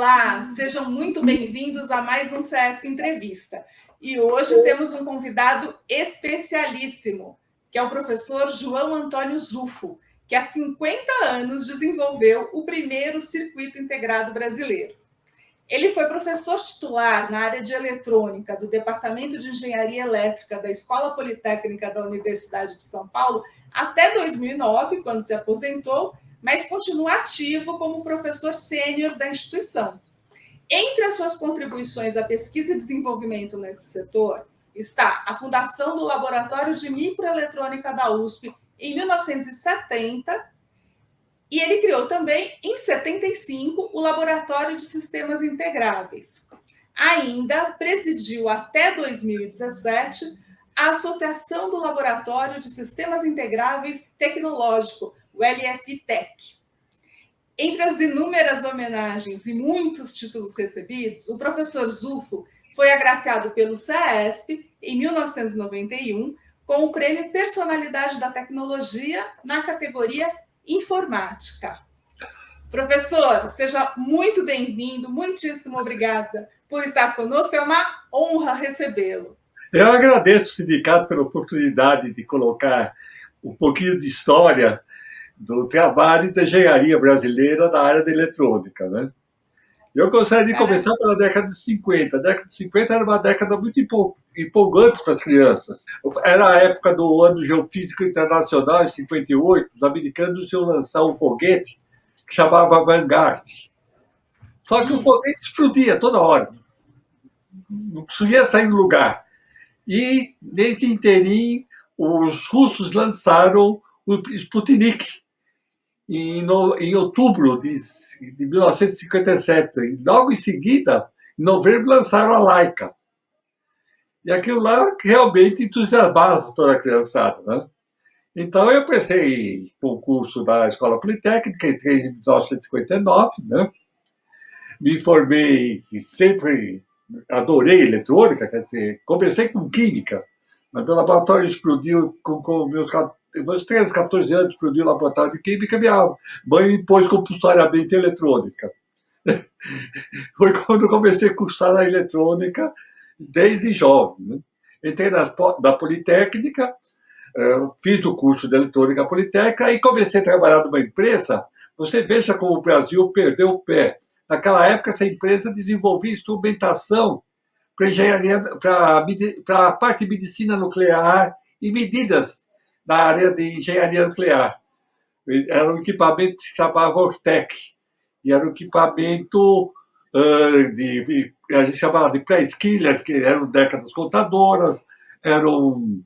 Olá, sejam muito bem-vindos a mais um CESP Entrevista. E hoje temos um convidado especialíssimo, que é o professor João Antônio Zufo, que há 50 anos desenvolveu o primeiro circuito integrado brasileiro. Ele foi professor titular na área de eletrônica do Departamento de Engenharia Elétrica da Escola Politécnica da Universidade de São Paulo até 2009, quando se aposentou, mas continua ativo como professor sênior da instituição. Entre as suas contribuições à pesquisa e desenvolvimento nesse setor está a fundação do Laboratório de Microeletrônica da USP em 1970, e ele criou também, em 75, o Laboratório de Sistemas Integráveis. Ainda presidiu até 2017 a Associação do Laboratório de Sistemas Integráveis Tecnológico, o LSI-TEC. Entre as inúmeras homenagens e muitos títulos recebidos, o professor Zufo foi agraciado pelo CESP em 1991 com o Prêmio Personalidade da Tecnologia na categoria Informática. Professor, seja muito bem-vindo, muitíssimo obrigada por estar conosco, é uma honra recebê-lo. Eu agradeço o sindicato pela oportunidade de colocar um pouquinho de história do trabalho da engenharia brasileira na área da eletrônica, né? Eu gostaria de começar pela década de 50. A década de 50 era uma década muito empolgante para as crianças. Era a época do ano geofísico internacional, em 58. Os americanos iam lançar um foguete que chamava Vanguard. Só que o foguete explodia toda hora. Não conseguia sair do lugar. E, nesse inteirinho, os russos lançaram o Sputnik, em outubro de 1957. E logo em seguida, em novembro, lançaram a Laika. E aquilo lá realmente entusiasmava toda a criançada, né? Então, eu prestei concurso da Escola Politécnica, entrei em 1959, né? Me formei, sempre adorei eletrônica, quer dizer, comecei com química, mas meu laboratório explodiu com meus 13, 14 anos, explodiu o laboratório de química, minha mãe me pôs compulsoriamente eletrônica. Foi quando eu comecei a cursar na eletrônica, desde jovem, né? Entrei na Politécnica, fiz o curso de eletrônica politécnica e comecei a trabalhar numa empresa. Você veja como o Brasil perdeu o pé. Naquela época, essa empresa desenvolvia instrumentação para engenharia, para a parte de medicina nuclear e medidas na área de engenharia nuclear. Era um equipamento que se chamava Ortec, e era um equipamento a gente chamava de pré-skiller, que eram décadas contadoras, eram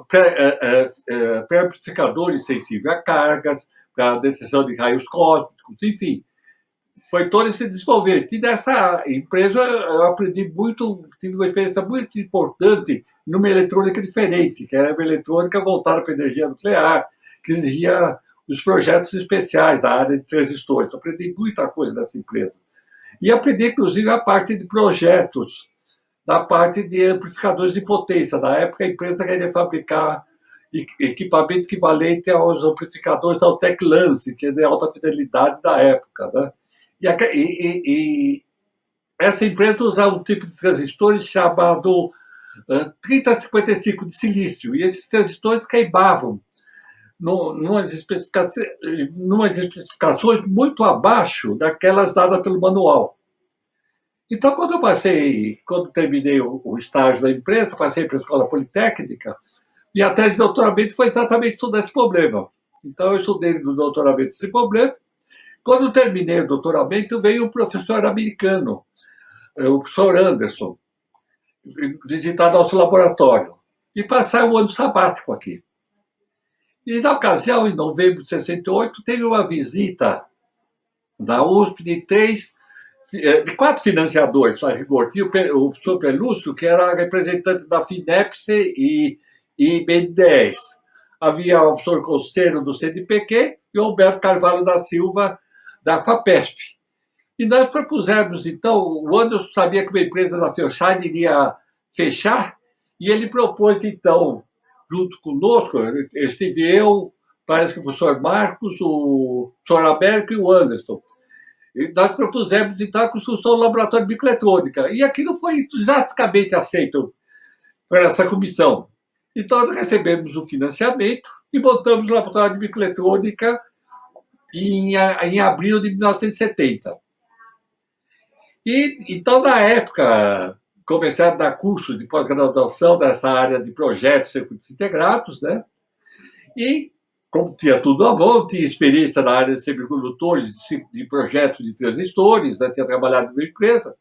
pré-amplificadores sensíveis a cargas, para detecção de raios cósmicos, enfim. Foi todo esse desenvolvimento. E dessa empresa eu aprendi muito, tive uma experiência muito importante numa eletrônica diferente, que era uma eletrônica voltada para a energia nuclear, que exigia os projetos especiais da área de transistores. Eu aprendi muita coisa dessa empresa. E aprendi, inclusive, a parte de projetos, da parte de amplificadores de potência. Na época, a empresa queria fabricar equipamento equivalente aos amplificadores da Altec Lance, que é de alta fidelidade da época, né? E essa empresa usava um tipo de transistores chamado 3055 de silício, e esses transistores queimavam numas especificações muito abaixo daquelas dadas pelo manual. Então, quando terminei o estágio da empresa, passei para a Escola Politécnica, minha tese de doutoramento foi exatamente estudar esse problema. Então, eu estudei no doutoramento esse problema. Quando terminei o doutoramento, veio um professor americano, o professor Anderson, visitar nosso laboratório e passar um ano sabático aqui. E, na ocasião, em novembro de 68, teve uma visita da USP de 4 financiadores, a rigor. Tinha o professor Pelúcio, que era representante da FINEPSE e BNDES. Havia o professor Conselho do CNPq e o Humberto Carvalho da Silva, da FAPESP. E nós propusemos, então, o Anderson sabia que uma empresa da Fairchild iria fechar, e ele propôs, então, junto conosco, estive eu, parece que o professor Marcos, o professor Alberto e o Anderson. E nós propusemos, então, a construção do laboratório de microeletrônica. E aquilo foi entusiasticamente aceito por essa comissão. Então, nós recebemos o financiamento e montamos o laboratório de microeletrônica em abril de 1970. E, então, na época, comecei a dar curso de pós-graduação dessa área de projetos circuitos integrados, né? E, como tinha tudo à mão, tinha experiência na área de semicondutores, de projetos de transistores, né? Tinha trabalhado em uma empresa,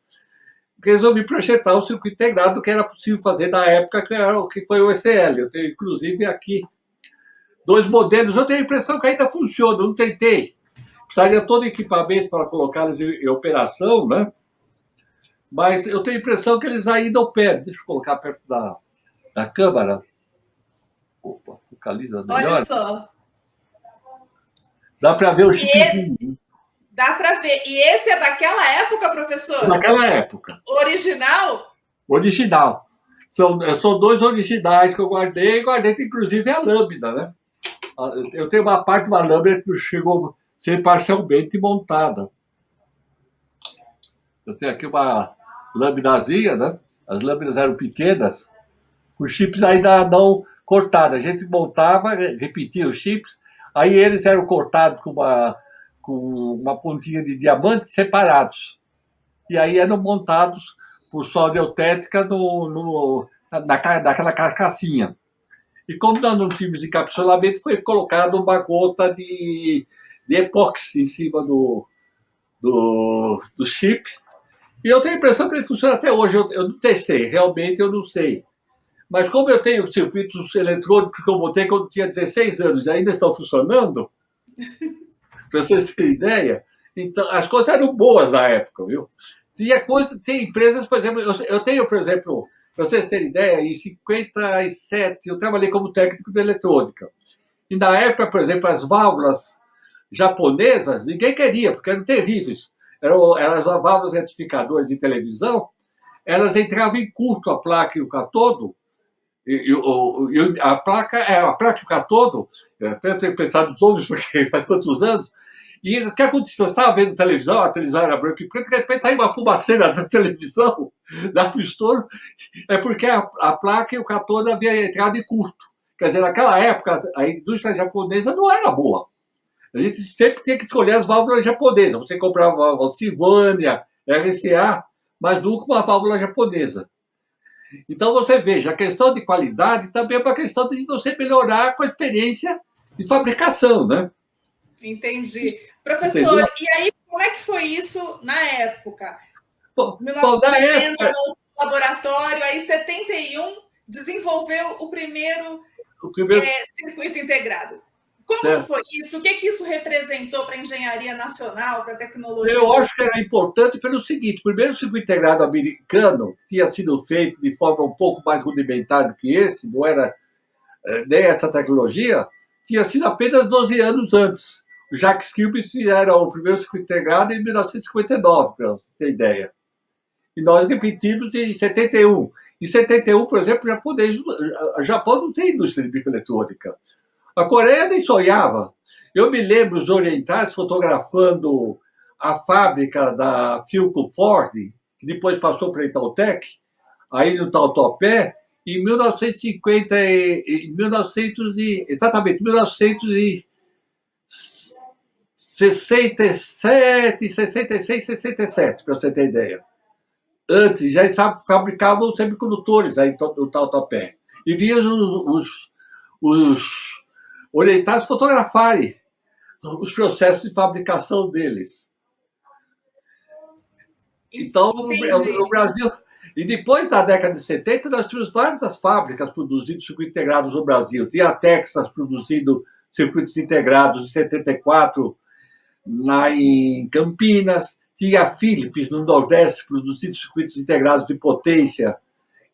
resolvi projetar um circuito integrado que era possível fazer na época, que foi o ECL. Eu tenho, inclusive, aqui 2 modelos. Eu tenho a impressão que ainda funciona, não tentei. Precisaria todo o equipamento para colocá-los em operação, né? Mas eu tenho a impressão que eles ainda operam. Deixa eu colocar perto da câmera. Opa, focaliza melhor. Olha só. Dá para ver o chipzinho. Dá para ver. E esse é daquela época, professor? Daquela época. Original? Original. São 2 originais que eu guardei inclusive a lâmina, né? Eu tenho uma parte de uma lâmina que chegou a ser parcialmente montada. Eu tenho aqui uma laminazinha, né? As lâminas eram pequenas, os chips ainda não cortados. A gente montava, repetia os chips, aí eles eram cortados com uma pontinha de diamante separados. E aí eram montados por solda eutética naquela carcassinha. E como nós não tínhamos encapsulamento, foi colocado uma gota de epóxi em cima do chip. E eu tenho a impressão que ele funciona até hoje. Eu não testei, realmente eu não sei. Mas como eu tenho circuitos eletrônicos que eu botei quando eu tinha 16 anos e ainda estão funcionando, para vocês terem ideia, então as coisas eram boas na época, viu? Tem empresas, por exemplo, eu tenho, por exemplo, para vocês terem ideia, em 57 eu trabalhei como técnico de eletrônica. E na época, por exemplo, as válvulas japonesas, ninguém queria, porque eram terríveis. Eram as válvulas retificadoras de televisão, elas entravam em curto, a placa e o catodo, a placa e o catodo, até tenho pensado nos outros, porque faz tantos anos, e o que aconteceu? Eu estava vendo televisão, a televisão era branca e preta, de repente saiu uma fumaceira da televisão, dava um estouro, é porque a placa e o catodo haviam entrado em curto. Quer dizer, naquela época, a indústria japonesa não era boa. A gente sempre tinha que escolher as válvulas japonesas. Você comprava a válvula Sylvania, RCA, mas nunca uma válvula japonesa. Então, você veja, a questão de qualidade também é uma questão de você melhorar com a experiência de fabricação, né? Entendi. Professor, entendeu? E aí, como é que foi isso na época? Bom, na época... no laboratório, aí em 71 desenvolveu o primeiro circuito integrado. Como foi isso? O que isso representou para a engenharia nacional, para a tecnologia? Eu acho que era importante pelo seguinte: o primeiro circuito integrado americano tinha sido feito de forma um pouco mais rudimentar do que esse, não era nem essa tecnologia, tinha sido apenas 12 anos antes. Os Jacques Kilby fizeram o primeiro circuito integrado em 1959, para você ter ideia. E nós repetimos em 71. Em 71, por exemplo, o Japão não tem indústria de microeletrônica. A Coreia nem sonhava. Eu me lembro os orientais fotografando a fábrica da Philco Ford, que depois passou para a Itautec, aí no Tautuapé, em 1950, exatamente 1967, 66, 67, para você ter ideia. Antes já fabricavam semicondutores aí no Tautuapé. E vinham os orientais fotografarem os processos de fabricação deles. Então, no Brasil... E depois da década de 70, nós tivemos várias fábricas produzindo circuitos integrados no Brasil. Tinha a Texas produzindo circuitos integrados em 74 em Campinas. Tinha a Philips, no Nordeste, produzindo circuitos integrados de potência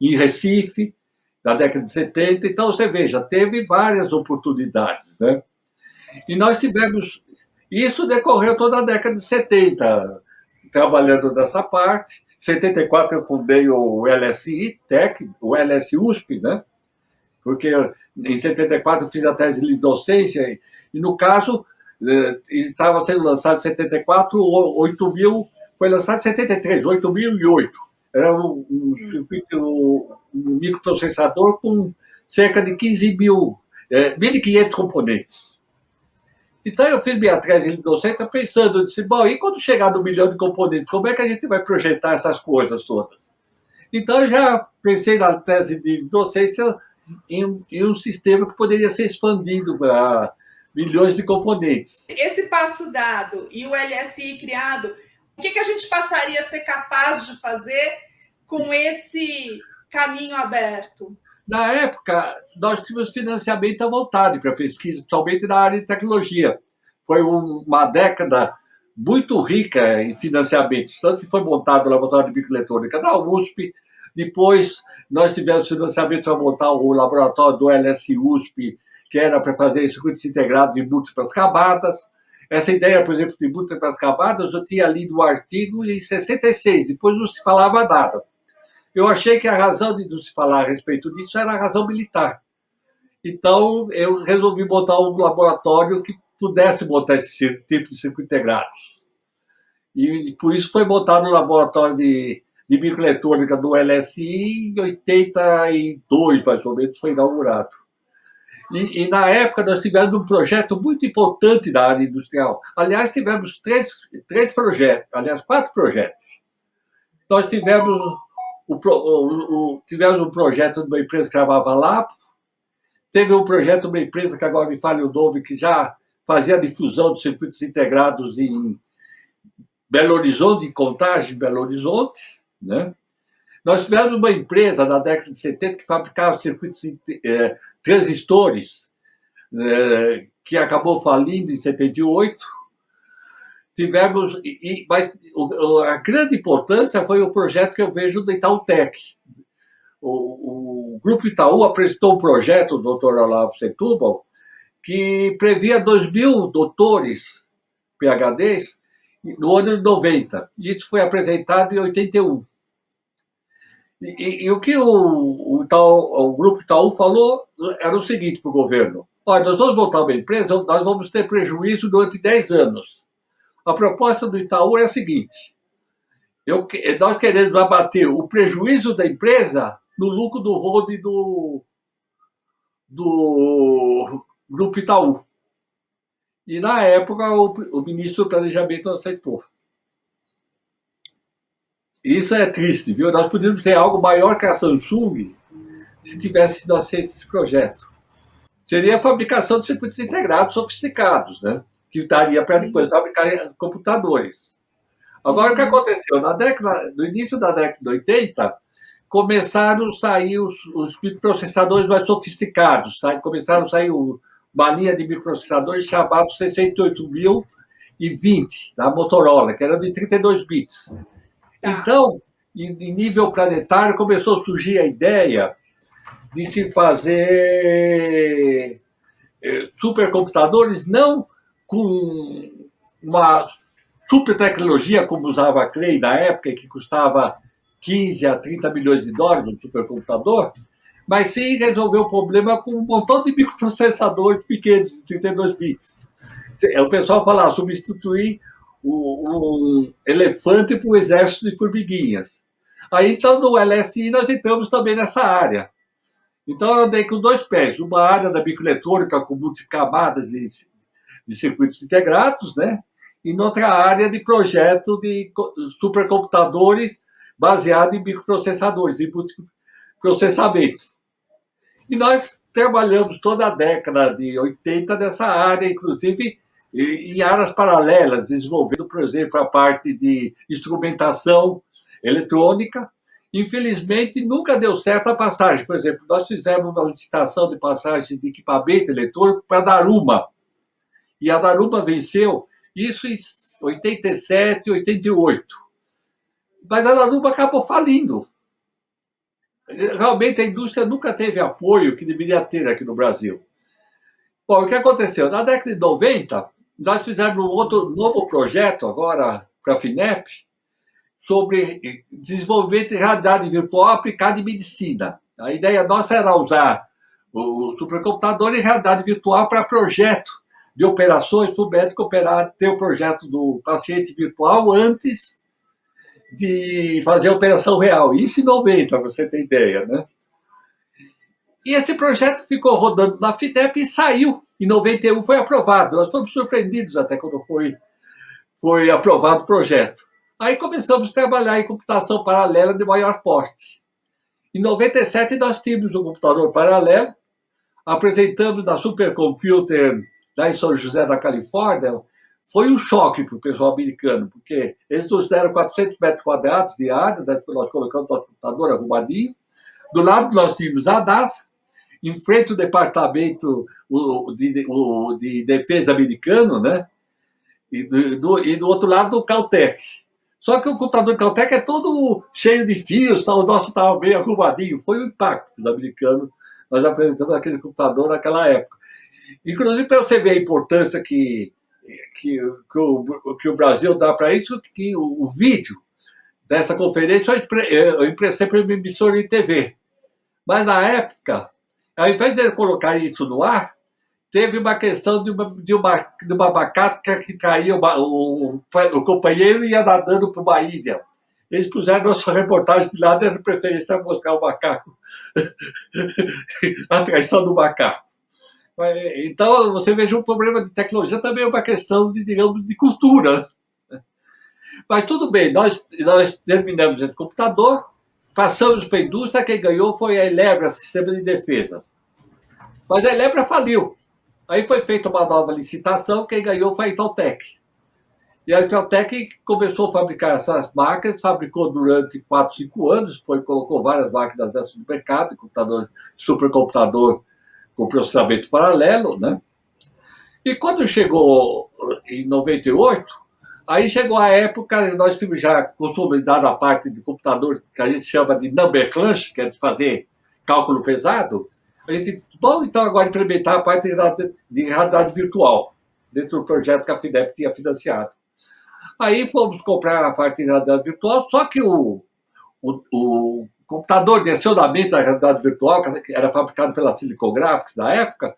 em Recife, na década de 70. Então, você veja, teve várias oportunidades, né? E nós tivemos... Isso decorreu toda a década de 70, trabalhando nessa parte. Em 74 eu fundei o LSI Tech, o LSI USP, né? Porque em 74 eu fiz a tese de docência e no caso, estava sendo lançado em 74, 8 mil, foi lançado em 73, 8008. Era um circuito, um microprocessador com cerca de 15 mil, 1.500 componentes. Então, eu fiz minha tese de docência pensando, eu disse, bom, e quando chegar no 1 milhão de componentes, como é que a gente vai projetar essas coisas todas? Então, eu já pensei na tese de docência em um sistema que poderia ser expandido para milhões de componentes. Esse passo dado e o LSI criado, o que a gente passaria a ser capaz de fazer com esse caminho aberto? Na época, nós tínhamos financiamento à vontade para pesquisa, principalmente na área de tecnologia. Foi uma década muito rica em financiamentos, tanto que foi montado o laboratório de microeletrônica da USP, depois nós tivemos financiamento para montar o laboratório do LSI-USP, que era para fazer circuitos integrados de múltiplas camadas. Essa ideia, por exemplo, de múltiplas camadas, eu tinha lido um artigo em 66, depois não se falava nada. Eu achei que a razão de não se falar a respeito disso era a razão militar. Então, eu resolvi montar um laboratório que pudesse montar esse tipo de circuito integrado. E por isso foi montado o laboratório de microeletrônica do LSI em 82, mais ou menos, foi inaugurado. E na época nós tivemos um projeto muito importante da área industrial. Aliás, tivemos três projetos, aliás, 4 projetos. Nós tivemos tivemos um projeto de uma empresa que chamava LAP, teve um projeto de uma empresa que agora me falha o nome, que já fazia a difusão de circuitos integrados em Belo Horizonte, em Contagem, Belo Horizonte, né? Nós tivemos uma empresa na década de 70 que fabricava circuitos transistores, que acabou falindo em 78. Mas a grande importância foi o projeto que eu vejo do Itautec. O Grupo Itaú apresentou um projeto, o doutor Olavo Setúbal, que previa 2.000 doutores PhDs no ano de 90. Isso foi apresentado em 81. E o que o Grupo Itaú falou era o seguinte para o governo: olha, nós vamos montar uma empresa, nós vamos ter prejuízo durante 10 anos. A proposta do Itaú é a seguinte: nós queremos abater o prejuízo da empresa no lucro do holding do Grupo Itaú. E, na época, o ministro do Planejamento aceitou. Isso é triste, viu? Nós podíamos ter algo maior que a Samsung se tivesse sido aceito esse projeto. Seria a fabricação de circuitos integrados sofisticados, né? Que daria para depois fabricar computadores. Agora, o que aconteceu? No início da década de 80, começaram a sair os microprocessadores mais sofisticados. Começaram a sair uma linha de microprocessadores chamado 68020, da Motorola, que era de 32 bits. Então, em nível planetário, começou a surgir a ideia de se fazer supercomputadores, não com uma super tecnologia, como usava a Cray na época, que custava 15 a 30 milhões de dólares um supercomputador, mas sim resolver o problema com um montão de microprocessadores pequenos, de 32 bits. O pessoal fala, substituir um elefante por um exército de formiguinhas. Aí, então, no LSI, nós entramos também nessa área. Então, eu andei com 2 pés. Uma área da microeletrônica com multicamadas de circuitos integrados, né? E noutra área de projeto de supercomputadores baseado em microprocessadores, em multiprocessamento. E nós trabalhamos toda a década de 80 nessa área, inclusive em áreas paralelas, desenvolvendo, por exemplo, a parte de instrumentação eletrônica. Infelizmente, nunca deu certo a passagem. Por exemplo, nós fizemos uma licitação de passagem de equipamento eletrônico para a Daruma. E a Daruma venceu isso em 87, 88. Mas a Daruma acabou falindo. Realmente, a indústria nunca teve apoio que deveria ter aqui no Brasil. Bom, o que aconteceu? Na década de 90, nós fizemos um outro novo projeto, agora, para a FINEP, sobre desenvolvimento de realidade virtual aplicada em medicina. A ideia nossa era usar o supercomputador em realidade virtual para projeto de operações para o médico operar, ter o projeto do paciente virtual antes de fazer a operação real. Isso em 90, para você ter ideia, né? E esse projeto ficou rodando na FINEP e saiu. Em 91 foi aprovado. Nós fomos surpreendidos até quando foi aprovado o projeto. Aí começamos a trabalhar em computação paralela de maior porte. Em 97 nós tínhamos um computador paralelo, apresentamos na Supercomputer lá em São José, na Califórnia. Foi um choque para o pessoal americano, porque eles nos deram 400 metros quadrados de área, né, nós colocamos nosso computador arrumadinho. Do lado nós tínhamos a NASA, em frente ao departamento de defesa americano, né? E do outro lado o Caltech. Só que o computador do Caltech é todo cheio de fios, tá? O nosso estava bem arrumadinho. Foi o impacto do americano. Nós apresentamos aquele computador naquela época. Inclusive, para você ver a importância que o Brasil dá para isso, que o vídeo dessa conferência eu emprestei para uma emissora de TV. Mas, na época, ao invés de colocar isso no ar, teve uma questão de uma macaca que caía, o companheiro ia nadando para uma ilha. Eles puseram nossa reportagem de lá, deram preferência a buscar o macaco. A traição do macaco. Então, você veja, um problema de tecnologia também é uma questão, digamos, de cultura. Mas tudo bem, nós terminamos esse computador, passamos para a indústria, quem ganhou foi a Elebra, Sistema de Defesa. Mas a Elebra faliu. Aí foi feita uma nova licitação, quem ganhou foi a Itautec. E a Itautec começou a fabricar essas máquinas, fabricou durante 4, 5 anos, depois colocou várias máquinas dessas no mercado, supercomputador com processamento paralelo, né? E quando chegou em 98, aí chegou a época, nós tínhamos já consolidado a parte de computador que a gente chama de number crunch, que é de fazer cálculo pesado. A gente, bom, então agora implementar a parte de realidade virtual, dentro do projeto que a FINEP tinha financiado. Aí fomos comprar a parte de realidade virtual, só que o computador de acionamento da realidade virtual, que era fabricado pela Silicon Graphics na época,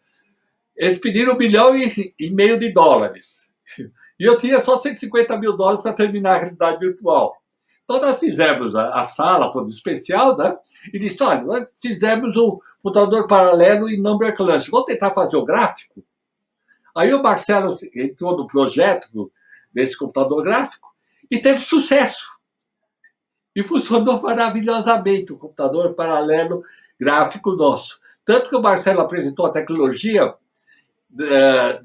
eles pediram $1,5 milhão de dólares. E eu tinha só $150 mil para terminar a realidade virtual. Então nós fizemos a sala toda especial, né? E disse, olha, nós fizemos um computador paralelo em number crunch. Vamos tentar fazer o gráfico? Aí o Marcelo entrou no projeto desse computador gráfico e teve sucesso. E funcionou maravilhosamente o computador paralelo gráfico nosso. Tanto que o Marcelo apresentou a tecnologia,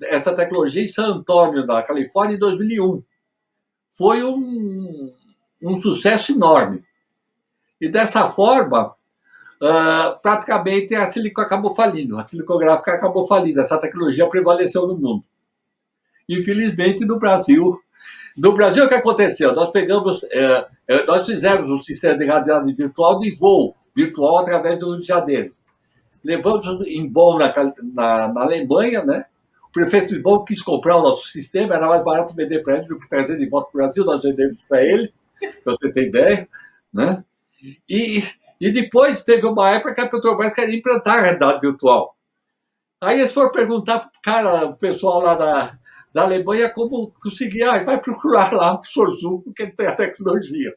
essa tecnologia em San Antônio, na Califórnia, em 2001. Foi um sucesso enorme. E dessa forma, praticamente a Silicon acabou falindo. A Silicon Graphics acabou falindo. Essa tecnologia prevaleceu no mundo. Infelizmente, no Brasil, o que aconteceu? Nós fizemos um sistema de realidade virtual de voo virtual através do Rio de Janeiro. Levamos em Bonn, na Alemanha, né? O prefeito de Bonn quis comprar o nosso sistema, era mais barato vender para ele do que trazer de volta para o Brasil, nós vendemos para ele, para você ter ideia, né? E depois teve uma época que a Petrobras queria implantar a realidade virtual. Aí eles foram perguntar para o pessoal lá da Alemanha como conseguir, vai procurar lá o professor Zucco, porque ele tem a tecnologia.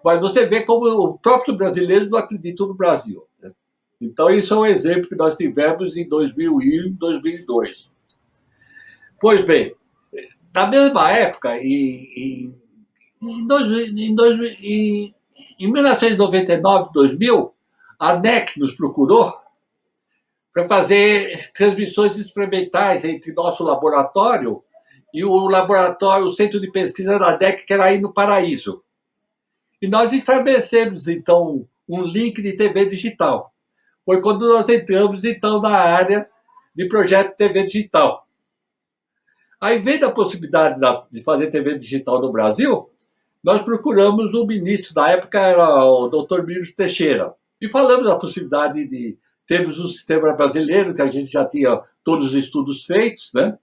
Mas você vê como o próprio brasileiro não acredita no Brasil. Né? Então, isso é um exemplo que nós tivemos em 2001 e 2002. Pois bem, na mesma época, em 1999, 2000, a NEC nos procurou para fazer transmissões experimentais entre nosso laboratório e o laboratório, o centro de pesquisa da NEC, que era aí no Paraíso. E nós estabelecemos, então, um link de TV digital. Foi quando nós entramos, então, na área de projeto de TV digital. Aí, vendo a possibilidade de fazer TV digital no Brasil, nós procuramos o ministro, da época era o Dr. Miro Teixeira, e falamos da possibilidade de termos um sistema brasileiro, que a gente já tinha todos os estudos feitos, né?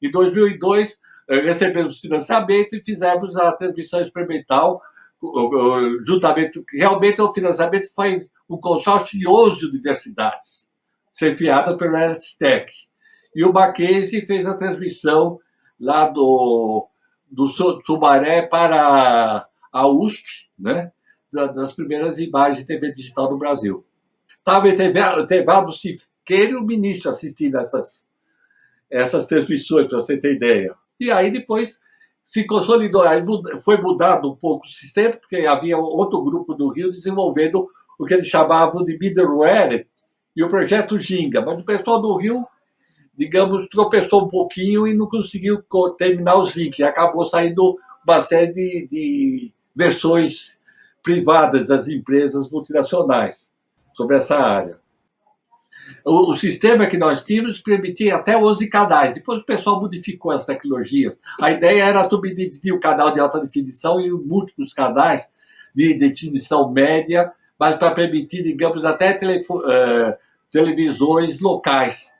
Em 2002, recebemos financiamento e fizemos a transmissão experimental, juntamente, realmente o financiamento foi um consórcio de 11 universidades, chefiado pela ERTSTEC. e o Mackenzie fez a transmissão lá do Sumaré para a USP, né? Das primeiras imagens de TV digital no Brasil. Estava Etevaldo Siqueira e o ministro assistindo essas transmissões, para você ter ideia. E aí depois se consolidou, aí foi mudado um pouco o sistema, porque havia outro grupo do Rio desenvolvendo o que eles chamavam de middleware e o projeto Ginga, mas o pessoal do Rio, digamos, tropeçou um pouquinho e não conseguiu terminar os links, e acabou saindo uma série de versões privadas das empresas multinacionais sobre essa área. O sistema que nós tínhamos permitia até 11 canais. Depois o pessoal modificou as tecnologias. A ideia era subdividir o canal de alta definição em múltiplos canais de definição média, mas para permitir, digamos, até televisões locais,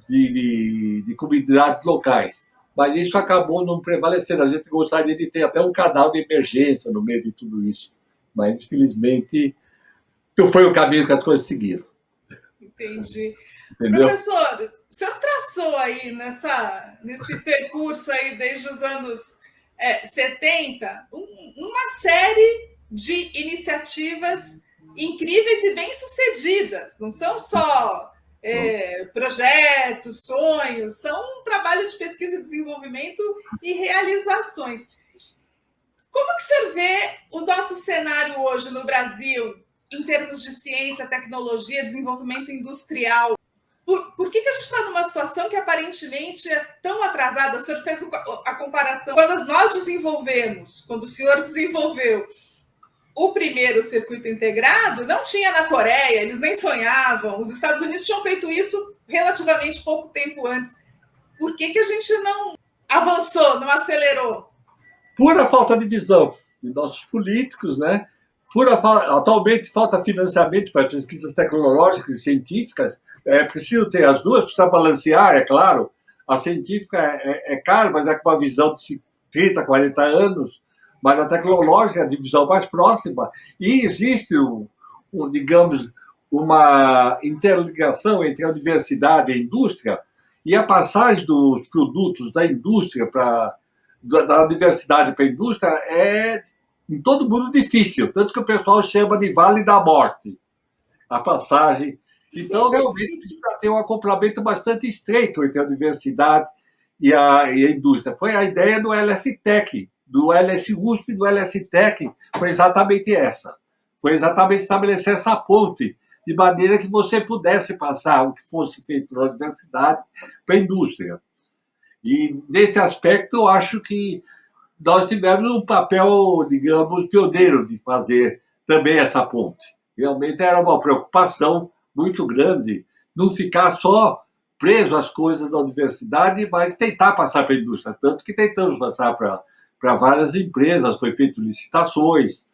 de comunidades locais. Mas isso acabou não prevalecendo. A gente gostaria de ter até um canal de emergência no meio de tudo isso. Mas, infelizmente, não foi o caminho que as coisas seguiram. Entendi. Entendeu? Professor, o senhor traçou aí nesse percurso aí desde os anos 70 uma série de iniciativas incríveis e bem-sucedidas. Não são só projetos, sonhos, são um trabalho de pesquisa e desenvolvimento e realizações. Como que o senhor vê o nosso cenário hoje no Brasil em termos de ciência, tecnologia, desenvolvimento industrial? Por que a gente está numa situação que aparentemente é tão atrasada? O senhor fez a comparação. Quando nós desenvolvemos, quando o senhor desenvolveu o primeiro circuito integrado, não tinha na Coreia, eles nem sonhavam. Os Estados Unidos tinham feito isso relativamente pouco tempo antes. Por que a gente não avançou, não acelerou? Pura falta de visão de nossos políticos, né? Atualmente falta financiamento para pesquisas tecnológicas e científicas. É preciso ter as duas, precisa balancear, é claro. A científica é cara, mas é com uma visão de 30, 40 anos, mas a tecnológica é a divisão mais próxima. E existe, digamos, uma interligação entre a universidade e a indústria, e a passagem dos produtos da indústria da universidade para a indústria é em todo mundo difícil, tanto que o pessoal chama de Vale da Morte, a passagem. Então, realmente, precisa ter um acoplamento bastante estreito entre a universidade e a indústria. Foi a ideia do LS-Tech, do LS-USP, do LS-Tech, foi exatamente essa. Foi exatamente estabelecer essa ponte, de maneira que você pudesse passar o que fosse feito na universidade para a indústria. E, nesse aspecto, eu acho que nós tivemos um papel, digamos, pioneiro de fazer também essa ponte. Realmente era uma preocupação muito grande não ficar só preso às coisas da universidade, mas tentar passar para a indústria. Tanto que tentamos passar para várias empresas, foi feito licitações,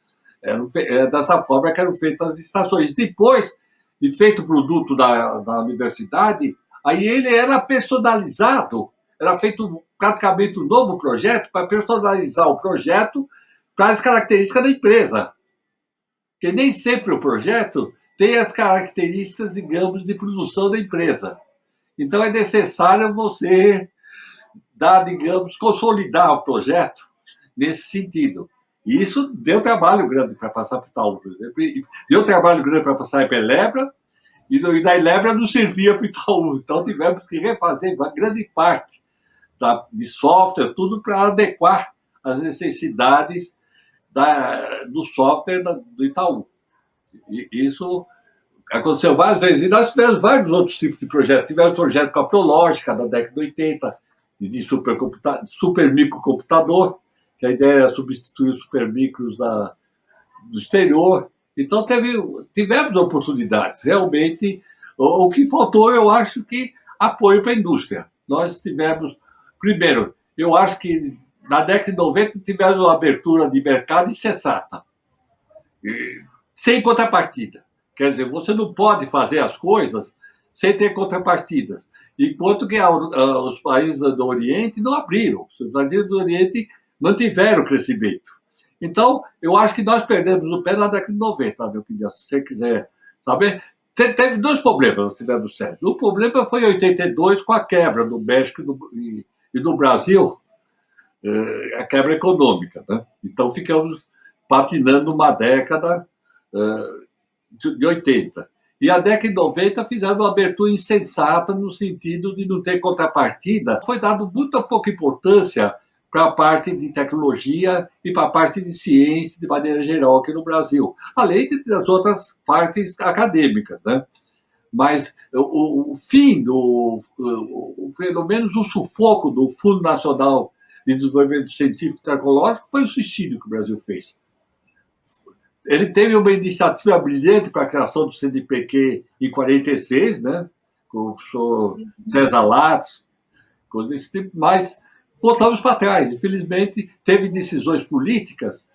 dessa forma que eram feitas as licitações. Depois de feito o produto da universidade, aí ele era personalizado, era feito praticamente um novo projeto para personalizar o projeto para as características da empresa. Porque nem sempre o projeto tem as características, digamos, de produção da empresa. Então, é necessário você digamos, consolidar o projeto nesse sentido. E isso deu trabalho grande para passar para o Itaú, por exemplo. Deu trabalho grande para passar para a Elebra, e da Elebra não servia para o Itaú. Então, tivemos que refazer uma grande parte de software, tudo para adequar as necessidades do software do Itaú. E isso aconteceu várias vezes. E nós tivemos vários outros tipos de projetos. Tivemos projeto com a Prológica, da década de 80, de super microcomputador, que a ideia era substituir os supermicros do exterior. Então, tivemos oportunidades. Realmente, o que faltou, eu acho que apoio para a indústria. Nós tivemos, primeiro, eu acho que na década de 90 tivemos uma abertura de mercado incessata, sem contrapartida. Quer dizer, você não pode fazer as coisas sem ter contrapartidas. Enquanto que os países do Oriente não abriram. Os países do Oriente mantiveram o crescimento. Então, eu acho que nós perdemos o pé na década de 90, na minha opinião, se você quiser saber. Teve dois problemas nós tivemos sérios. O problema foi em 82, com a quebra do México e do Brasil, a quebra econômica. Né? Então, ficamos patinando uma década de 80. E a década de 90 fizeram uma abertura insensata no sentido de não ter contrapartida. Foi dado muita pouca importância para a parte de tecnologia e para a parte de ciência, de maneira geral, aqui no Brasil, além das outras partes acadêmicas. Né? Mas o fim, pelo menos o sufoco do Fundo Nacional de Desenvolvimento Científico e Tecnológico foi o suicídio que o Brasil fez. Ele teve uma iniciativa brilhante com a criação do CNPq em 46, né? Com o professor César Lattes, coisas desse tipo, mas voltamos para trás. Infelizmente, teve decisões políticas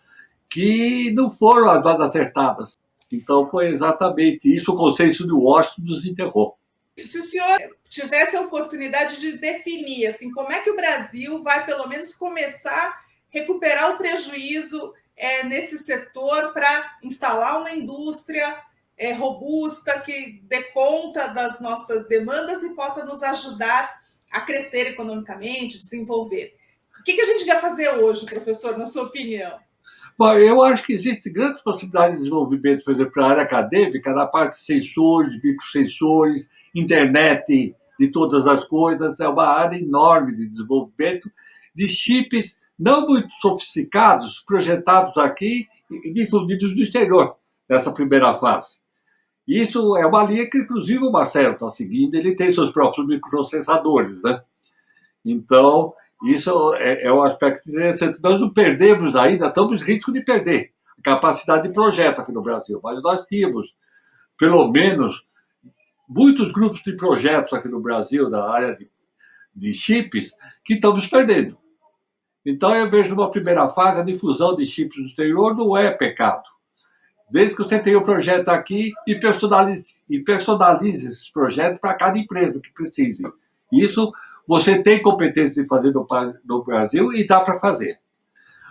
que não foram as mais acertadas. Então, foi exatamente isso, o consenso de Washington nos enterrou. Se o senhor tivesse a oportunidade de definir assim, como é que o Brasil vai, pelo menos, começar a recuperar o prejuízo nesse setor para instalar uma indústria robusta que dê conta das nossas demandas e possa nos ajudar a crescer economicamente, desenvolver. O que a gente vai fazer hoje, professor, na sua opinião? Bom, eu acho que existem grandes possibilidades de desenvolvimento, por exemplo, para a área acadêmica, na parte de sensores, microsensores, internet de todas as coisas. É uma área enorme de desenvolvimento de chips não muito sofisticados, projetados aqui e difundidos no exterior, nessa primeira fase. Isso é uma linha que, inclusive, o Marcelo está seguindo, ele tem seus próprios microprocessadores, né? Então, isso é um aspecto interessante. Nós não perdemos ainda, estamos em risco de perder a capacidade de projeto aqui no Brasil, mas nós tínhamos, pelo menos, muitos grupos de projetos aqui no Brasil, na área de chips, que estamos perdendo. Então, eu vejo numa primeira fase a difusão de chips no exterior não é pecado. Desde que você tenha o projeto aqui e personalize esse projeto para cada empresa que precise. Isso você tem competência de fazer no Brasil e dá para fazer.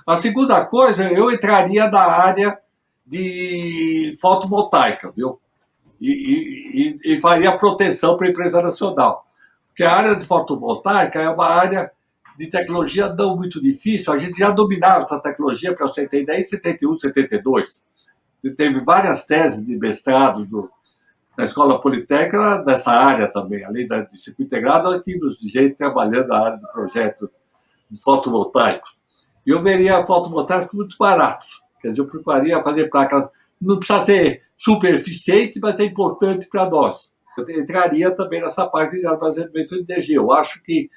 A segunda coisa, eu entraria na área de fotovoltaica, viu? E faria proteção para a empresa nacional. Porque a área de fotovoltaica é uma área de tecnologia não muito difícil. A gente já dominava essa tecnologia, para você ter ideia, em 71, 72. Teve várias teses de mestrado na Escola Politécnica nessa área também. Além do circuito integrado, nós tínhamos gente trabalhando na área de projeto de fotovoltaico. E eu veria fotovoltaico muito barato. Quer dizer, eu prepararia fazer placas. Não precisa ser super eficiente, mas é importante para nós. Eu entraria também nessa parte de armazenamento de energia. Eu acho que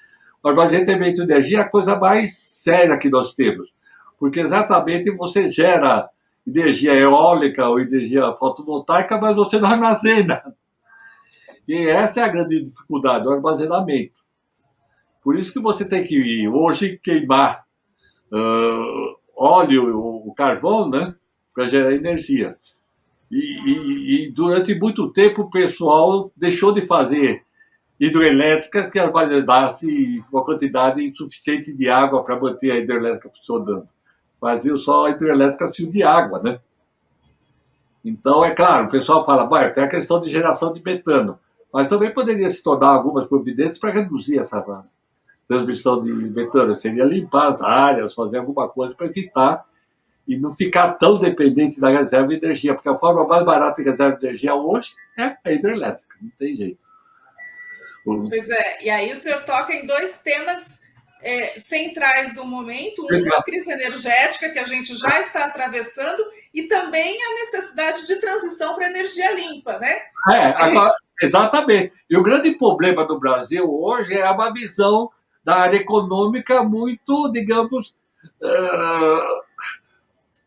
o armazenamento de energia é a coisa mais séria que nós temos. Porque exatamente você gera energia eólica ou energia fotovoltaica, mas você não armazena. E essa é a grande dificuldade, o armazenamento. Por isso que você tem que, hoje, queimar óleo, o carvão, né, para gerar energia. E durante muito tempo o pessoal deixou de fazer hidroelétricas que armazenassem uma quantidade insuficiente de água para manter a hidroelétrica funcionando. Fazia só a hidrelétrica fio de água, né? Então, é claro, o pessoal fala, tem a questão de geração de metano, mas também poderia se tornar algumas providências para reduzir essa transmissão de metano. Seria limpar as áreas, fazer alguma coisa para evitar e não ficar tão dependente da reserva de energia, porque a forma mais barata de reserva de energia hoje é a hidrelétrica, não tem jeito. Pois é, e aí o senhor toca em dois temas centrais do momento, a crise energética que a gente já está atravessando e também a necessidade de transição para energia limpa, né? Agora, exatamente. E o grande problema do Brasil hoje é uma visão da área econômica muito, digamos,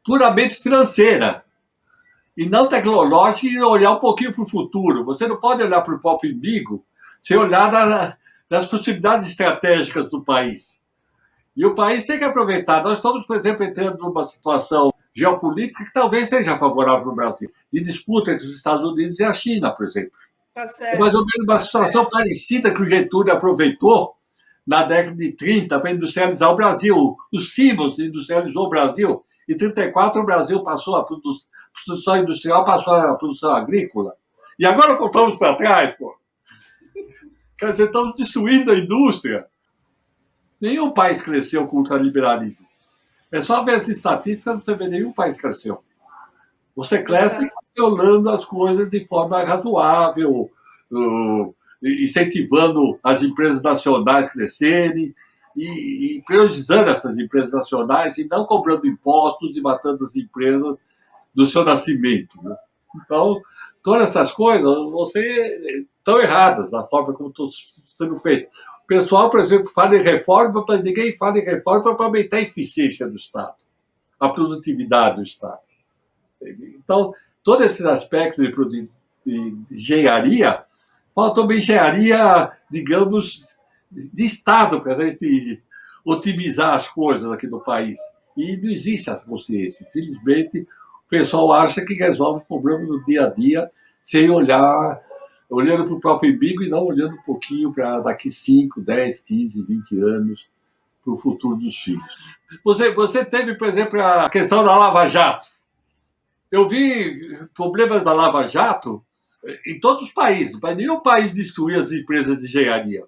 puramente financeira e não tecnológica e olhar um pouquinho para o futuro. Você não pode olhar para o próprio umbigo sem olhar das possibilidades estratégicas do país. E o país tem que aproveitar. Nós estamos, por exemplo, entrando numa situação geopolítica que talvez seja favorável para o Brasil, de disputa entre os Estados Unidos e a China, por exemplo. Tá certo. É mais ou menos uma situação parecida que o Getúlio aproveitou na década de 30 para industrializar o Brasil. O Siemens industrializou o Brasil. Em 1934, o Brasil passou a produção industrial, passou a produção agrícola. E agora voltamos para trás, pô. Quer dizer, estamos destruindo a indústria. Nenhum país cresceu com o ultraliberalismo. É só ver as estatísticas, você vê nenhum país cresceu. Você cresce controlando as coisas de forma razoável, incentivando as empresas nacionais a crescerem e priorizando essas empresas nacionais e não cobrando impostos e matando as empresas do seu nascimento. Né? Então, todas essas coisas estão erradas na forma como estão sendo feitas. O pessoal, por exemplo, fala em reforma, mas ninguém fala em reforma para aumentar a eficiência do Estado, a produtividade do Estado. Então, todos esses aspectos de engenharia, falta uma engenharia, digamos, de Estado, para a gente otimizar as coisas aqui no país. E não existe essa consciência. Infelizmente, o pessoal acha que resolve o problema no dia a dia sem olhando para o próprio umbigo e não olhando um pouquinho para daqui 5, 10, 15, 20 anos, para o futuro dos filhos. Você teve, por exemplo, a questão da Lava Jato. Eu vi problemas da Lava Jato em todos os países, mas nenhum país destruiu as empresas de engenharia.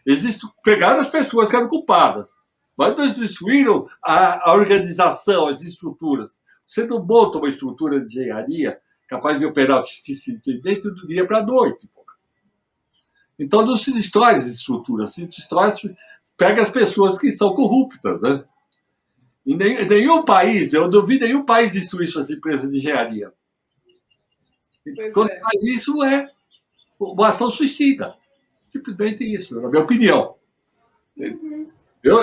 Eles pegaram as pessoas que eram culpadas, mas não destruíram a organização, as estruturas. Você não monta uma estrutura de engenharia capaz de operar eficientemente do dia para a noite. Então não se destrói as estruturas, se destrói, pega as pessoas que são corruptas, né? Em nenhum país, eu não vi nenhum país destruir suas empresas de engenharia. Quando faz isso, é uma ação suicida. Simplesmente isso, na minha opinião.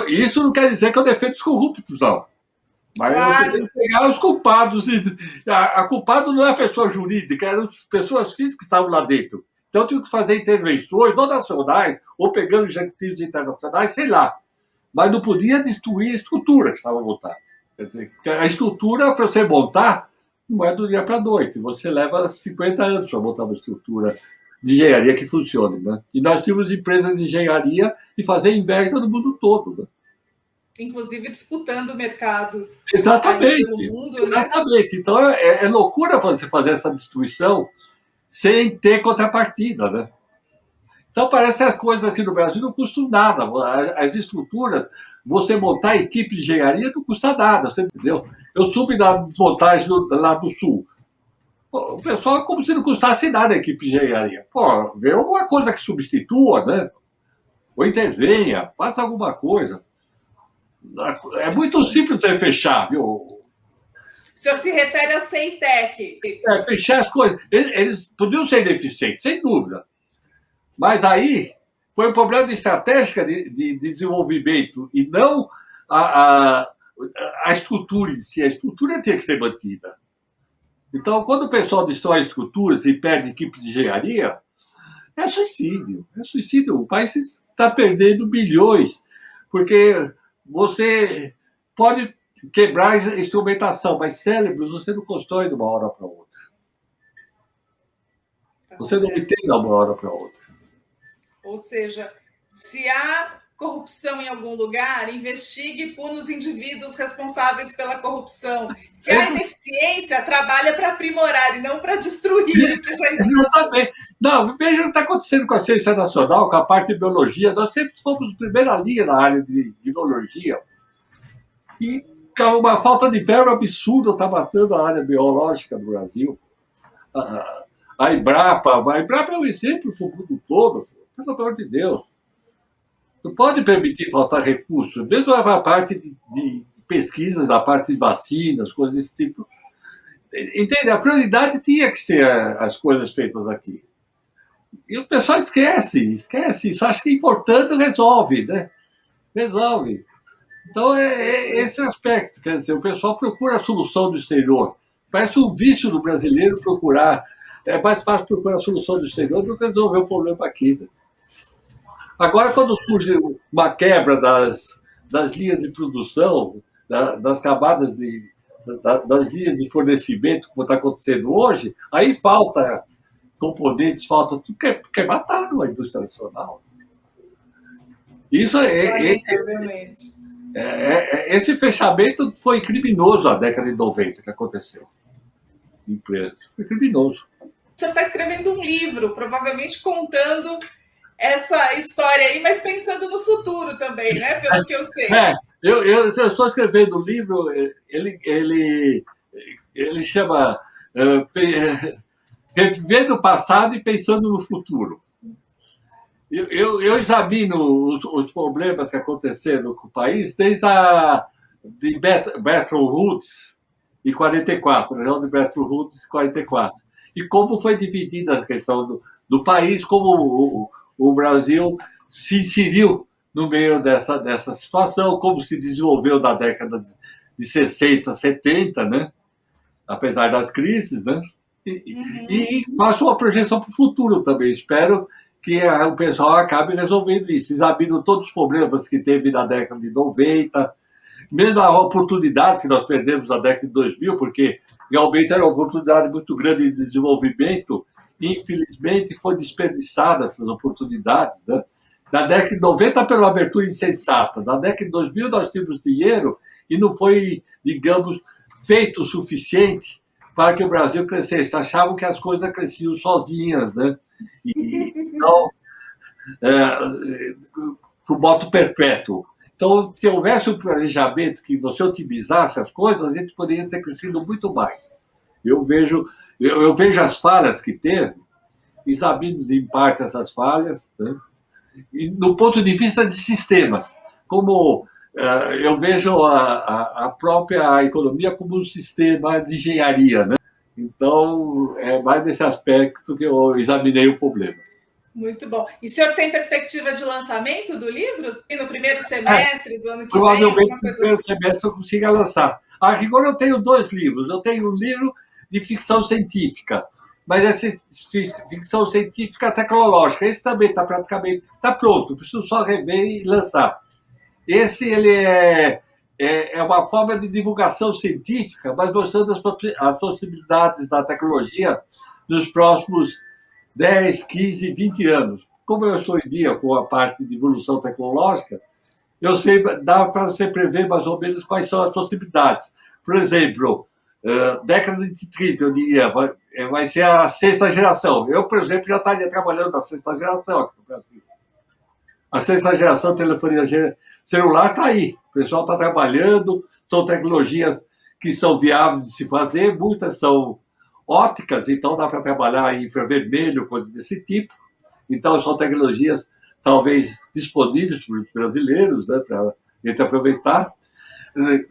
Isso não quer dizer que eu defendo os corruptos, não. Mas você tem que pegar os culpados. A culpada não é a pessoa jurídica, eram as pessoas físicas que estavam lá dentro. Então, eu tive que fazer intervenções, ou nacionais, ou pegando objetivos internacionais, sei lá. Mas não podia destruir a estrutura que estava montada. Quer dizer, a estrutura, para você montar, não é do dia para a noite. Você leva 50 anos para montar uma estrutura de engenharia que funcione. Né? E nós tínhamos empresas de engenharia e fazer inveja no mundo todo. Né? Inclusive disputando mercados. Exatamente. Pelo mundo, exatamente. Né? Então, é loucura você fazer essa destruição sem ter contrapartida. Né? Então, parece que as coisas aqui no Brasil não custam nada. As estruturas, você montar equipe de engenharia não custa nada, você entendeu? Eu soube da desmontagem lá do Sul. Pô, o pessoal é como se não custasse nada a equipe de engenharia. Pô, vê alguma coisa que substitua, né? Ou intervenha, faça alguma coisa. É muito simples você fechar, viu? O senhor se refere ao CEITEC. Fechar as coisas. Eles podiam ser ineficientes, sem dúvida. Mas aí foi um problema de estratégia de desenvolvimento e não a estrutura em si. A estrutura tinha que ser mantida. Então, quando o pessoal destrói estruturas e perde equipes de engenharia, é suicídio. É suicídio. O país está perdendo bilhões, porque você pode quebrar a instrumentação, mas cérebros você não constrói de uma hora para outra. Você não obtém de uma hora para outra. Ou seja, se há corrupção em algum lugar, investigue e puna os indivíduos responsáveis pela corrupção. Se há ineficiência, trabalha para aprimorar e não para destruir o que já existe. Exatamente. Não, veja o que está acontecendo com a ciência nacional, com a parte de biologia. Nós sempre fomos primeira linha na área de biologia. E uma falta de verba absurda está matando a área biológica do Brasil. A Embrapa é um exemplo para o mundo todo. Pelo amor de Deus. Não pode permitir faltar recursos, mesmo a parte de pesquisa, da parte de vacinas, coisas desse tipo. Entende? A prioridade tinha que ser as coisas feitas aqui. E o pessoal esquece. Só acha que é importante, resolve, né? Resolve. Então, é esse aspecto. Quer dizer, o pessoal procura a solução do exterior. Parece um vício do brasileiro procurar. É mais fácil procurar a solução do exterior do que resolver o problema aqui. Né? Agora, quando surge uma quebra das linhas de produção, das camadas das linhas de fornecimento, como está acontecendo hoje, aí falta componentes, falta tudo, porque mataram a indústria nacional. Isso esse fechamento foi criminoso na década de 90 que aconteceu. Empresa. Foi criminoso. senhor está escrevendo um livro, provavelmente contando essa história aí, mas pensando no futuro também, né? Pelo que eu sei. Eu estou escrevendo um livro, ele chama Revivendo o Passado e Pensando no Futuro. Eu examino os problemas que aconteceram com o país desde de Bretton Woods, em 44, reunião de Bretton Woods, em 44. E como foi dividida a questão do país, como o Brasil se inseriu no meio dessa situação, como se desenvolveu na década de 60, 70, né? Apesar das crises, né? E faço uma projeção para o futuro também. Espero que o pessoal acabe resolvendo isso, examinando todos os problemas que teve na década de 90, mesmo as oportunidades que nós perdemos na década de 2000, porque realmente era uma oportunidade muito grande de desenvolvimento, e infelizmente foi desperdiçada essas oportunidades, né? Na década de 90, pela abertura insensata. Na década de 2000, nós tínhamos dinheiro e não foi, digamos, feito o suficiente para que o Brasil crescesse. Achavam que as coisas cresciam sozinhas, né? Então, por moto perpétuo. Então, se houvesse um planejamento que você otimizasse as coisas, a gente poderia ter crescido muito mais. Eu vejo as falhas que teve, examino em parte essas falhas, né? E no ponto de vista de sistemas, como eu vejo a própria economia como um sistema de engenharia, né? Então, é mais nesse aspecto que eu examinei o problema. Muito bom. E o senhor tem perspectiva de lançamento do livro? E no primeiro semestre do ano que provavelmente vem? No primeiro semestre eu consiga lançar. A rigor, eu tenho 2 livros. Eu tenho um livro de ficção científica, mas é ficção científica tecnológica. Esse também está praticamente pronto. Preciso só rever e lançar. Esse é uma forma de divulgação científica, mas mostrando as possibilidades da tecnologia nos próximos 10, 15, 20 anos. Como eu sou em dia com a parte de evolução tecnológica, eu sei, dá para você prever mais ou menos quais são as possibilidades. Por exemplo, década de 30, eu diria, vai ser a 6ª geração. Eu, por exemplo, já estaria trabalhando na 6ª geração aqui no Brasil. A 6ª geração de telefonia celular está aí. O pessoal está trabalhando, são tecnologias que são viáveis de se fazer, muitas são óticas, então dá para trabalhar em infravermelho, coisas desse tipo. Então, são tecnologias talvez disponíveis para os brasileiros, né, para a gente aproveitar.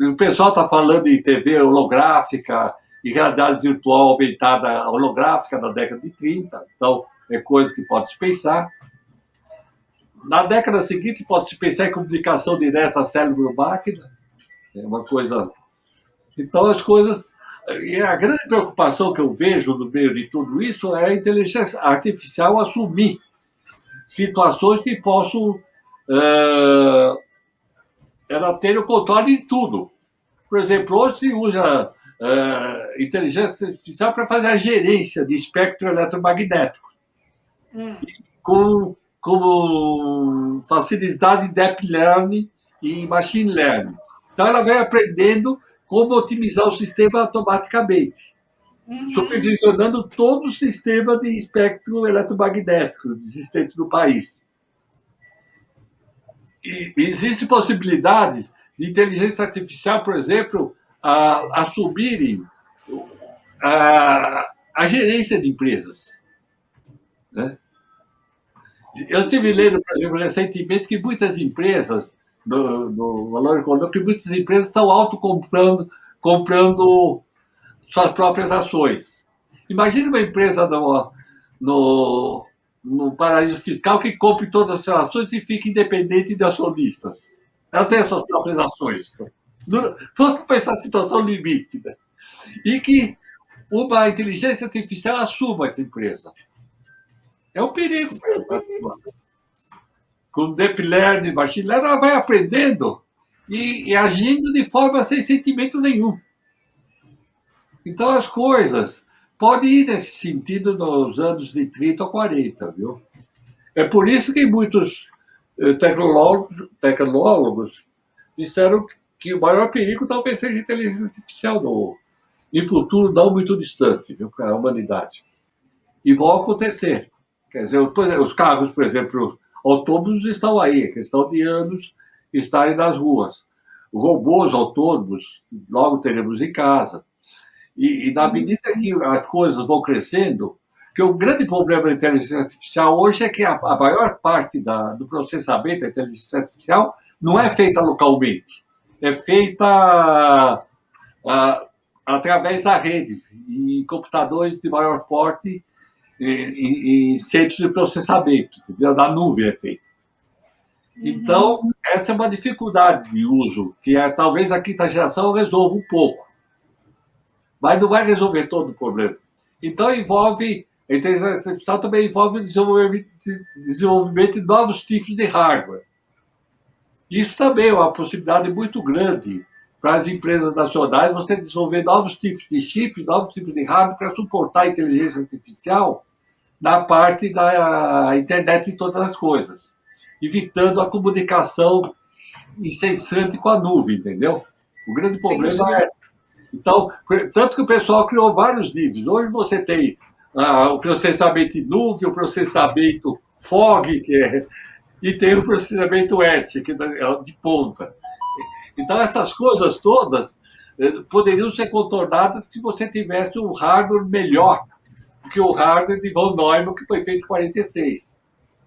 O pessoal está falando em TV holográfica e realidade virtual aumentada holográfica na década de 30, então é coisa que pode se pensar. Na década seguinte, pode-se pensar em comunicação direta cérebro-máquina, é uma coisa. Então, as coisas. E a grande preocupação que eu vejo no meio de tudo isso é a inteligência artificial assumir situações que possam ela ter o controle de tudo. Por exemplo, hoje se usa inteligência artificial para fazer a gerência de espectro eletromagnético. Com facilidade de deep learning e machine learning. Então, ela vai aprendendo como otimizar o sistema automaticamente, supervisionando todo o sistema de espectro eletromagnético existente no país. E existe possibilidade de inteligência artificial, por exemplo, assumirem a gerência de empresas, né? Eu estive lendo, por exemplo, recentemente que muitas empresas, no Valor Econômico, que muitas empresas estão comprando suas próprias ações. Imagine uma empresa no paraíso fiscal que compre todas as suas ações e fique independente de acionistas. Ela tem as suas próprias ações. Vamos pensar a situação limite, né? E que uma inteligência artificial assuma essa empresa. É um perigo. Com deep learning, machine learning, ela vai aprendendo e agindo de forma sem sentimento nenhum. Então, as coisas podem ir nesse sentido nos anos de 30 ou 40, viu? É por isso que muitos tecnólogos disseram que o maior perigo talvez seja a inteligência artificial em futuro não muito distante, viu, para a humanidade. e vão acontecer. Quer dizer, os carros, por exemplo, autônomos estão aí, é questão de anos estarem nas ruas. Robôs autônomos, logo teremos em casa. E na medida que as coisas vão crescendo, que o grande problema da inteligência artificial hoje é que a maior parte do processamento da inteligência artificial não é feita localmente, é feita através da rede, em computadores de maior porte, em centros de processamento, entendeu? Na nuvem é feita. Então, essa é uma dificuldade de uso, que talvez a quinta geração resolva um pouco, mas não vai resolver todo o problema. Então, envolve, a inteligência artificial também envolve o desenvolvimento de novos tipos de hardware. Isso também é uma possibilidade muito grande para as empresas nacionais, você desenvolver novos tipos de chip, novos tipos de hardware para suportar a inteligência artificial na parte da internet de todas as coisas, evitando a comunicação incessante com a nuvem, entendeu? O grande problema é... Então, tanto que o pessoal criou vários níveis. Hoje você tem o processamento em nuvem, o processamento fog, e tem o processamento edge, que é de ponta. Então, essas coisas todas poderiam ser contornadas se você tivesse um hardware melhor do que o hardware de von Neumann, que foi feito em 46.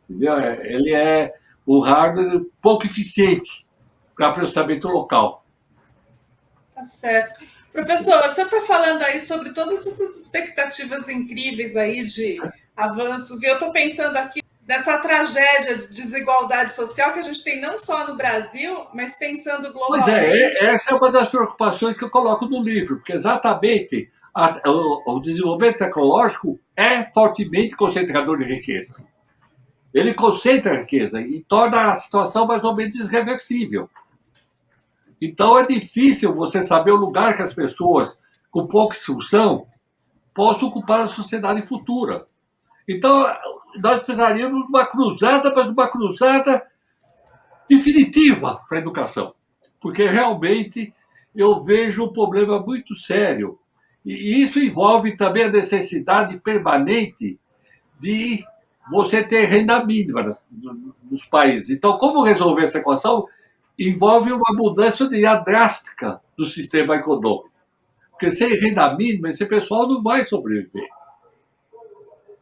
Entendeu? Ele é um hardware pouco eficiente para processamento local. Tá certo. Professor, o senhor está falando aí sobre todas essas expectativas incríveis aí de avanços, e eu estou pensando aqui dessa tragédia de desigualdade social que a gente tem não só no Brasil, mas pensando globalmente. Pois essa é uma das preocupações que eu coloco no livro, porque exatamente o desenvolvimento tecnológico é fortemente concentrador de riqueza. Ele concentra a riqueza e torna a situação mais ou menos irreversível. Então, é difícil você saber o lugar que as pessoas com pouca instrução possam ocupar a sociedade futura. Então, nós precisaríamos de uma cruzada, mas uma cruzada definitiva para a educação. Porque, realmente, eu vejo um problema muito sério. E isso envolve também a necessidade permanente de você ter renda mínima nos países. Então, como resolver essa equação? Envolve uma mudança drástica do sistema econômico. Porque sem renda mínima, esse pessoal não vai sobreviver.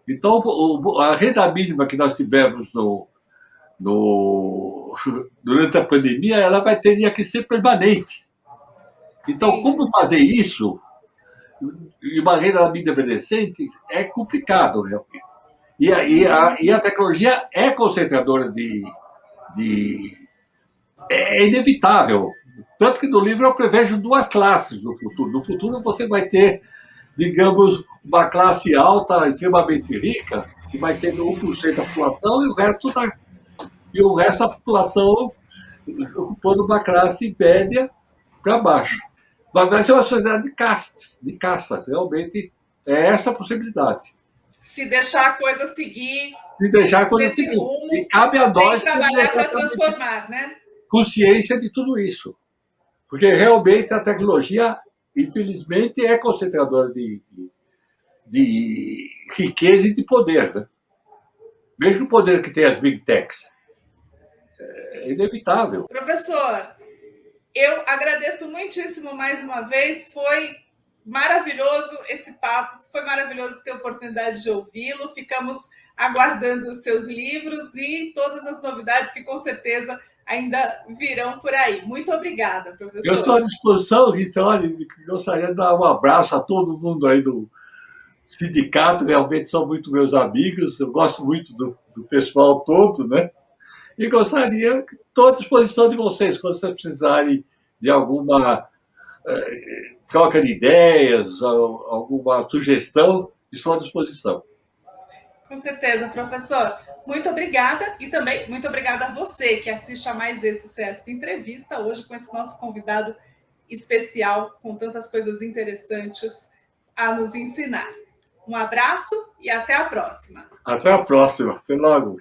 Então, a renda mínima que nós tivemos durante a pandemia, ela teria que ser permanente. Então, como fazer isso e uma renda mínima decente é complicado, realmente. E a tecnologia é concentradora é inevitável. Tanto que no livro eu prevejo duas classes no futuro. No futuro você vai ter, digamos, uma classe alta, extremamente rica, que vai ser 1% da população, e o resto da população ocupando uma classe média para baixo. Mas vai ser uma sociedade de castas. Realmente é essa a possibilidade. Se deixar a coisa seguir. Se deixar a coisa seguir. Rumo, e cabe a nós trabalhar para transformar, né? Consciência de tudo isso. Porque realmente a tecnologia, infelizmente, é concentradora de riqueza e de poder. Né? Veja o poder que tem as Big Techs. É inevitável. Professor, eu agradeço muitíssimo mais uma vez. Foi maravilhoso esse papo, foi maravilhoso ter a oportunidade de ouvi-lo. Ficamos aguardando os seus livros e todas as novidades que, com certeza, ainda virão por aí. Muito obrigada, professor. Eu estou à disposição, Rita. Olha, gostaria de dar um abraço a todo mundo aí do sindicato, realmente são muito meus amigos, eu gosto muito do pessoal todo, né? E gostaria, estou à disposição de vocês, quando vocês precisarem de alguma troca de ideias, alguma sugestão, estou à disposição. Com certeza, professor. Muito obrigada e também muito obrigada a você que assiste a mais esse CESP Entrevista, hoje com esse nosso convidado especial, com tantas coisas interessantes a nos ensinar. Um abraço e até a próxima. Até a próxima. Até logo.